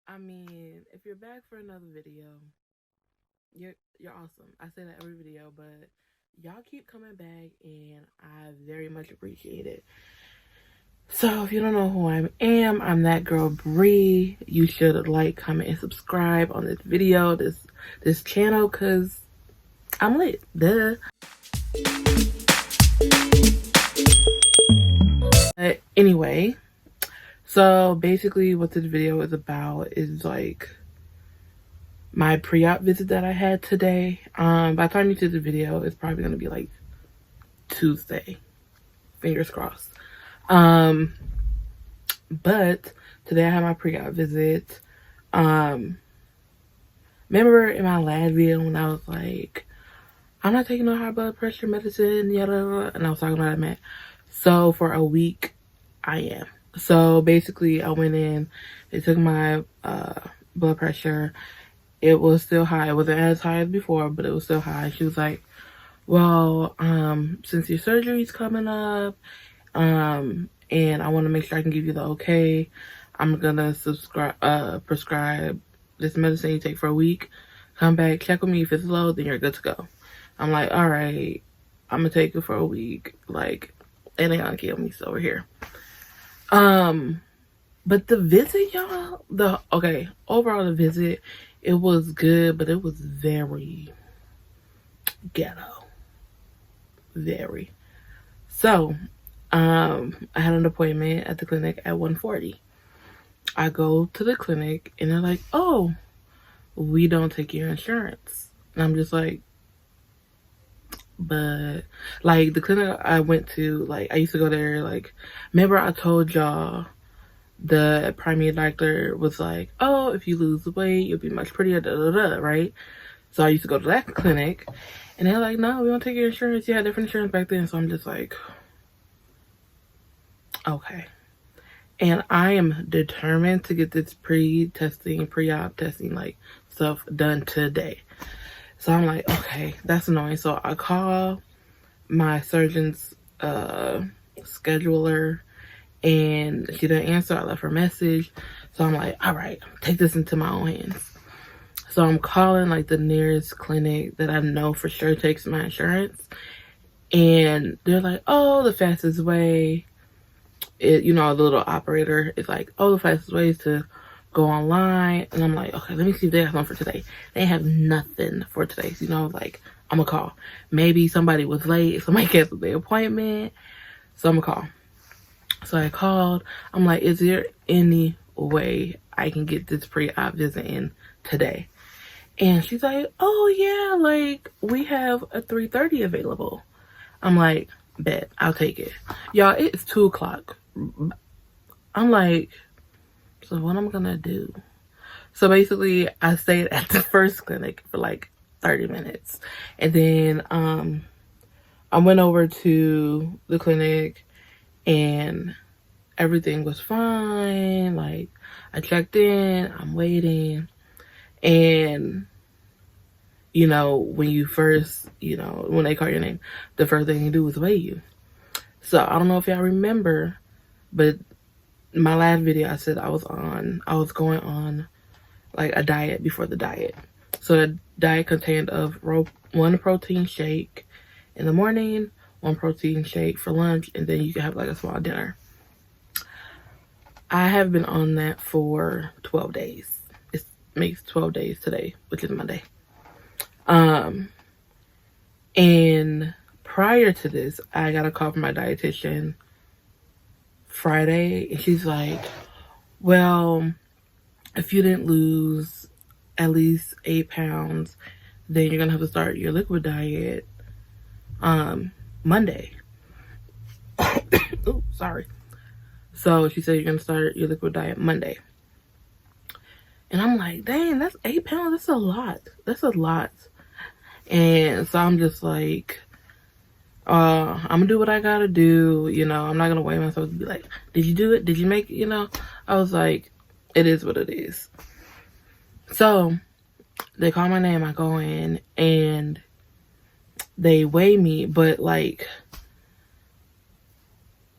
I mean, if you're back for another video, you're awesome. I say that every video, but y'all keep coming back and I very much appreciate it. So if you don't know who I am, I'm that girl Bree. You should like, comment, and subscribe on this video, this channel, cause I'm lit. Duh. But anyway, so basically what this video is about is like my pre-op visit that I had today. By the time you see the video, it's probably gonna be like Tuesday. Fingers crossed. But today I had my pre-op visit. Remember in my last video when I was like, I'm not taking no high blood pressure medicine, yada, and I was talking about that. So for a week, I am. So basically, I went in, they took my blood pressure. It was still high. It wasn't as high as before, but it was still high. She was like, well, since your surgery's coming up, and I want to make sure I can give you the okay, I'm gonna prescribe this medicine you take for a week. Come back, check with me. If it's low, then you're good to go. I'm like, all right, I'm gonna take it for a week. Like, it ain't gonna kill me, so we're here. But the visit, y'all, overall the visit, it was good, but it was very ghetto. Very. So, I had an appointment at the clinic at 1:40. I go to the clinic and they're like, oh, we don't take your insurance. And I'm just like, but like the clinic I went to, like I used to go there, like, remember I told y'all the primary doctor was like, oh, if you lose weight, you'll be much prettier, right? So I used to go to that clinic and they're like, no, we don't take your insurance. You had different insurance back then. So I'm just like, okay. And I am determined to get this pre-op testing, like, stuff done today. So I'm like, okay, that's annoying. So I call my surgeon's scheduler and she didn't answer. I left her a message. So I'm like, all right, take this into my own hands. So I'm calling like the nearest clinic that I know for sure takes my insurance. And they're like, oh, the fastest way, the little operator is like, oh, the fastest way is to go online. And I'm like, okay, let me see if they have something for today. They have nothing for today. So, like, I'm gonna call. Maybe somebody was late. Somebody canceled their appointment. So I'm gonna call. So I called. I'm like, is there any way I can get this pre-op visit in today? And she's like, oh yeah, like we have a 3:30 available. I'm like, bet, I'll take it. Y'all, it's 2 o'clock. I'm like, so what I'm gonna do? So basically I stayed at the first clinic for like 30 minutes. And then I went over to the clinic and everything was fine. Like, I checked in, I'm waiting. And, when you first, when they call your name, the first thing you do is weigh you. So I don't know if y'all remember, but my last video I said I was going on like a diet before the diet. So the diet contained of one protein shake in the morning, one protein shake for lunch, and then you can have like a small dinner. I have been on that for 12 days. It makes 12 days today, which is Monday. And prior to this, I got a call from my dietitian Friday, and she's like, well, if you didn't lose at least 8 pounds, then you're gonna have to start your liquid diet Monday. Oh, sorry. So she said you're gonna start your liquid diet Monday. And I'm like, dang, that's 8 pounds. That's a lot. That's a lot. And so I'm just like, I'm gonna do what I gotta do. I'm not gonna weigh myself to be like, did you do it? Did you make it? I was like, it is what it is. So they call my name. I go in and they weigh me, but like,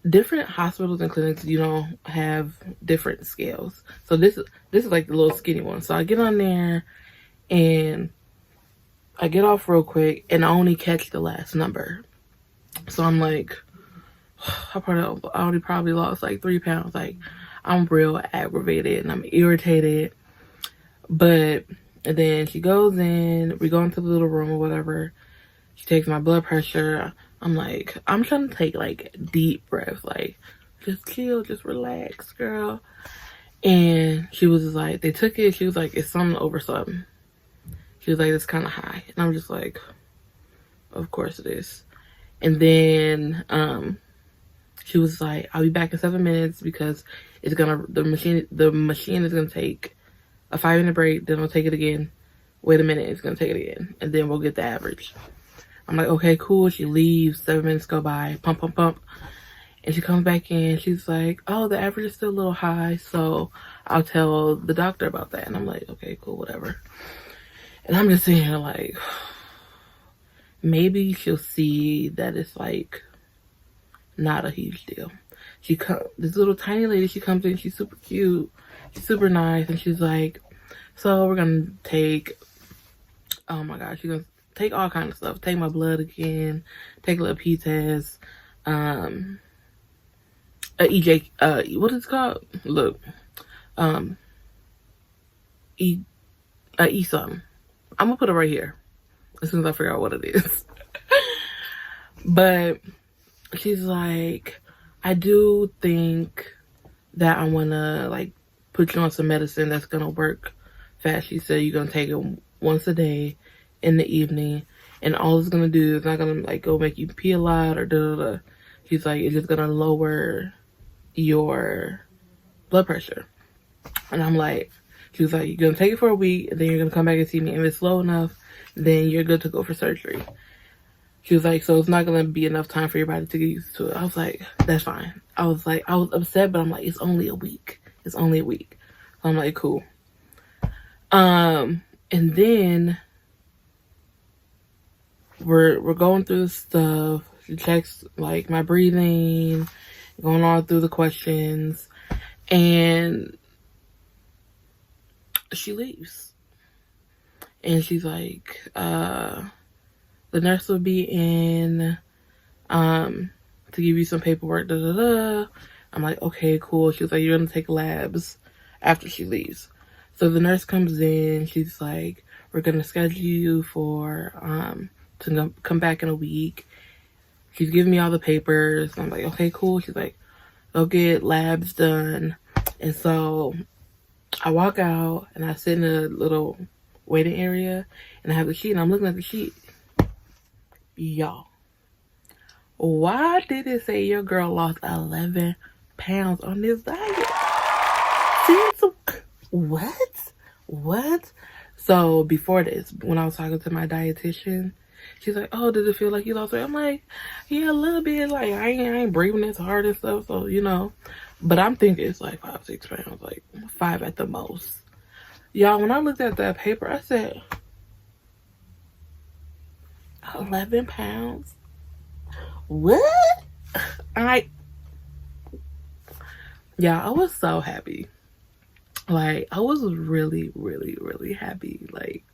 different hospitals and clinics, you know, have different scales. So this is like the little skinny one. So I get on there and I get off real quick and I only catch the last number. So I'm like, I already probably lost like 3 pounds. Like, I'm real aggravated and I'm irritated. But then she goes in, we go into the little room or whatever. She takes my blood pressure. I'm like, I'm trying to take like deep breaths, like just chill, just relax, girl. And she was just like, they took it. She was like, it's something over something. She was like, it's kind of high. And I'm just like, of course it is. And then she was like, I'll be back in 7 minutes because the machine is gonna take a 5-minute break, then we'll take it again. Wait a minute, it's gonna take it again, and then we'll get the average. I'm like, okay, cool. She leaves, 7 minutes go by, pump, pump, pump. And she comes back in, she's like, oh, the average is still a little high, so I'll tell the doctor about that. And I'm like, okay, cool, whatever. And I'm just sitting here like, maybe she'll see that it's like not a huge deal. This little tiny lady, she comes in, she's super cute, she's super nice, and she's like, so we're gonna take, oh my gosh, she's gonna take all kinds of stuff. Take my blood again, take a little P test, a EJ, what is it called? Look, E something. I'm gonna put it right here as soon as I figure out what it is. But she's like, I do think that I wanna like put you on some medicine that's gonna work fast. She said you're gonna take it once a day in the evening, and all it's gonna do is not gonna like go make you pee a lot or da da da. She's like, it's just gonna lower your blood pressure. And I'm like, she was like, you're gonna take it for a week, and then you're gonna come back and see me. If it's low enough, then you're good to go for surgery. She was like, so it's not gonna be enough time for your body to get used to it. I was like, that's fine. I was upset, but I'm like, it's only a week. It's only a week. So I'm like, cool. And then we're going through the stuff. She checks like my breathing, going on through the questions, and she leaves. And she's like, the nurse will be in to give you some paperwork, da da da. I'm like, okay, cool. She was like, you're gonna take labs after she leaves. So the nurse comes in, she's like, we're gonna schedule you for to come back in a week. She's giving me all the papers. I'm like, okay, cool. She's like, go get labs done. And so I walk out and I sit in a little waiting area and I have the sheet and I'm looking at the sheet. Y'all, why did it say your girl lost 11 pounds on this diet? What? So before this, when I was talking to my dietitian, she's like, oh, does it feel like you lost weight? I'm like, yeah, a little bit. Like, I ain't breathing as hard and stuff, so, you know. But I'm thinking it's like 5-6 pounds, like 5 at the most. Y'all, when I looked at that paper, I said, 11 pounds? What? I was so happy. Like, I was really, really, really happy. Like,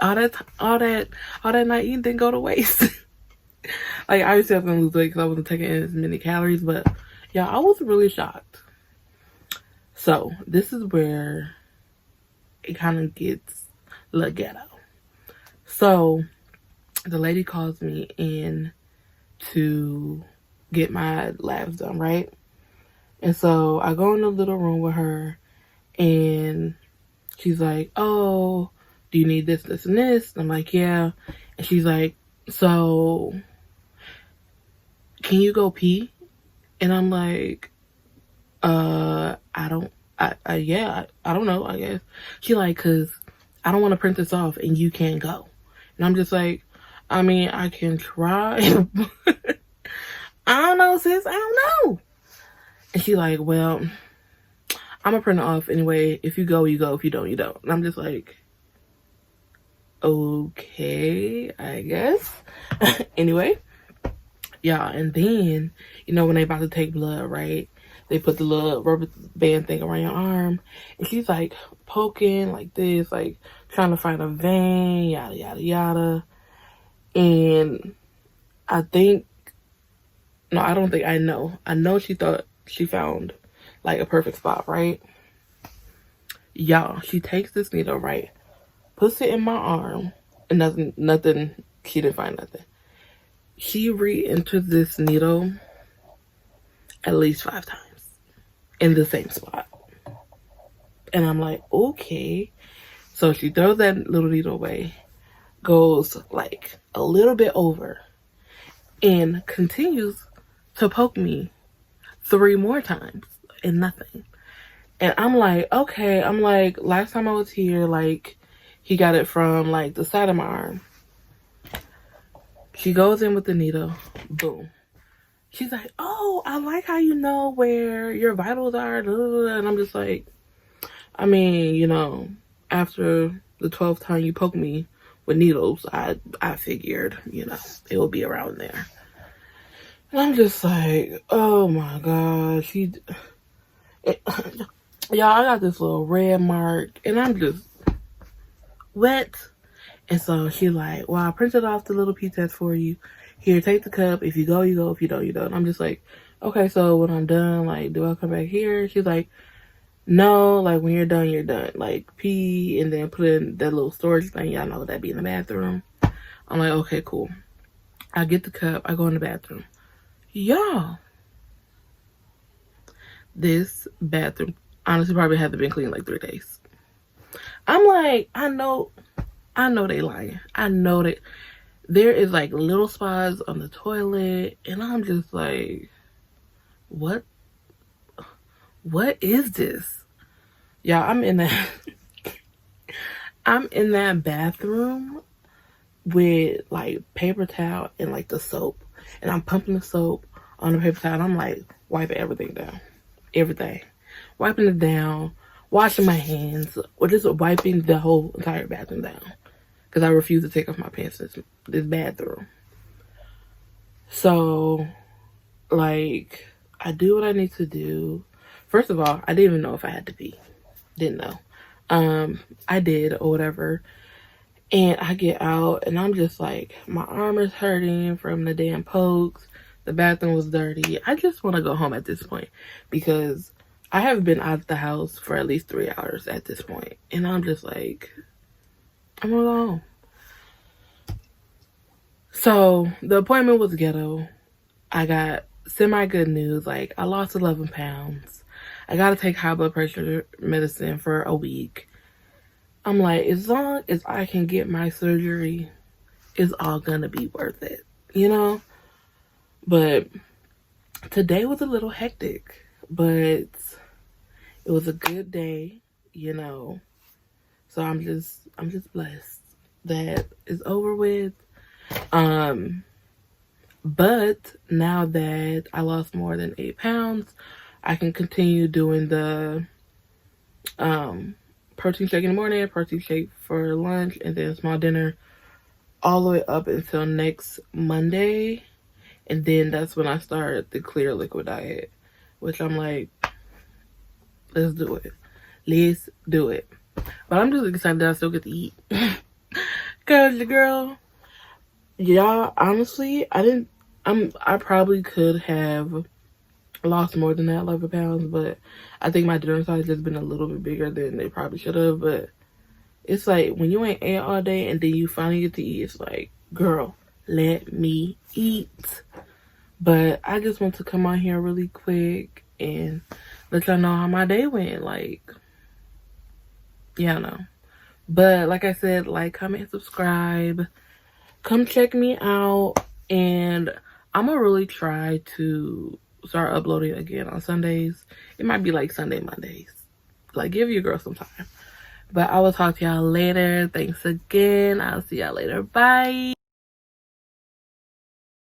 all that night eating didn't go to waste. Like, obviously I was gonna lose weight because I wasn't taking in as many calories, but yeah, I was really shocked. So this is where it kind of gets a little ghetto. So the lady calls me in to get my labs done, right? And so I go in the little room with her and she's like, oh, do you need this, this, and this? And I'm like, yeah. And she's like, so can you go pee? And I'm like, I don't know, I guess. She like, cause I don't want to print this off and you can't go. And I'm just like, I mean, I can try. I don't know, sis, I don't know. And she like, well, I'm gonna print it off anyway. If you go, you go. If you don't, you don't. And I'm just like, okay, I guess. Anyway, Y'all, and then, you know, when they about to take blood, right? They put the little rubber band thing around your arm. And she's like poking like this, like trying to find a vein, yada, yada, yada. And I think, no, I don't think, I know she thought she found like a perfect spot, right? Y'all, she takes this needle, right? Puts it in my arm, and nothing, she didn't find nothing. She re-entered this needle at least 5 times in the same spot. And I'm like, okay. So she throws that little needle away, goes like a little bit over, and continues to poke me 3 more times and nothing. And I'm like, okay. I'm like, last time I was here, like, he got it from like the side of my arm. She goes in with the needle, boom. She's like, oh, I like how you know where your vitals are. And I'm just like, I mean, you know, after the 12th time you poke me with needles, I figured, you know, it will be around there. And I'm just like, oh my gosh. Y'all, I got this little red mark, and I'm just wet. And so she's like, well, I printed off the little P-test for you. Here, take the cup. If you go, you go. If you don't, you don't. And I'm just like, okay, so when I'm done, like, do I come back here? She's like, no, like, when you're done, you're done. Like, pee and then put in that little storage thing. Y'all know that be in the bathroom. I'm like, okay, cool. I get the cup. I go in the bathroom. Y'all, this bathroom honestly probably had to been cleaned like 3 days. I'm like, I know they lying. I know that there is like little spots on the toilet, and I'm just like, what is this? Y'all, I'm in that bathroom with like paper towel and like the soap, and I'm pumping the soap on the paper towel, and I'm like wiping everything down. Wiping it down, washing my hands, or just wiping the whole entire bathroom down. Because I refuse to take off my pants in this bathroom. So, like, I do what I need to do. First of all, I didn't even know if I had to pee. Didn't know. I did, or whatever. And I get out, and I'm just like, my arm is hurting from the damn pokes. The bathroom was dirty. I just want to go home at this point. Because I have been out of the house for at least 3 hours at this point. And I'm just like, I'm gonna go home. So the appointment was ghetto. I got semi-good news. Like, I lost 11 pounds. I gotta take high blood pressure medicine for a week. I'm like, as long as I can get my surgery, it's all gonna be worth it, you know? But today was a little hectic, but it was a good day, you know? So I'm just blessed that it's over with. But now that I lost more than 8 pounds, I can continue doing the protein shake in the morning, protein shake for lunch, and then small dinner all the way up until next Monday. And then that's when I start the clear liquid diet, which I'm like, let's do it. Let's do it. But I'm just excited that I still get to eat. Cause the girl, y'all, honestly, I probably could have lost more than that 11 pounds, but I think my dinner size has been a little bit bigger than they probably should have. But it's like, when you ain't ate all day and then you finally get to eat, it's like, girl, let me eat. But I just want to come on here really quick and let y'all know how my day went. Like, yeah, know. But like I said, like, comment, subscribe. Come check me out. And I'm gonna really try to start uploading again on Sundays. It might be like Sunday, Mondays. Like, give your girl some time. But I will talk to y'all later. Thanks again. I'll see y'all later. Bye.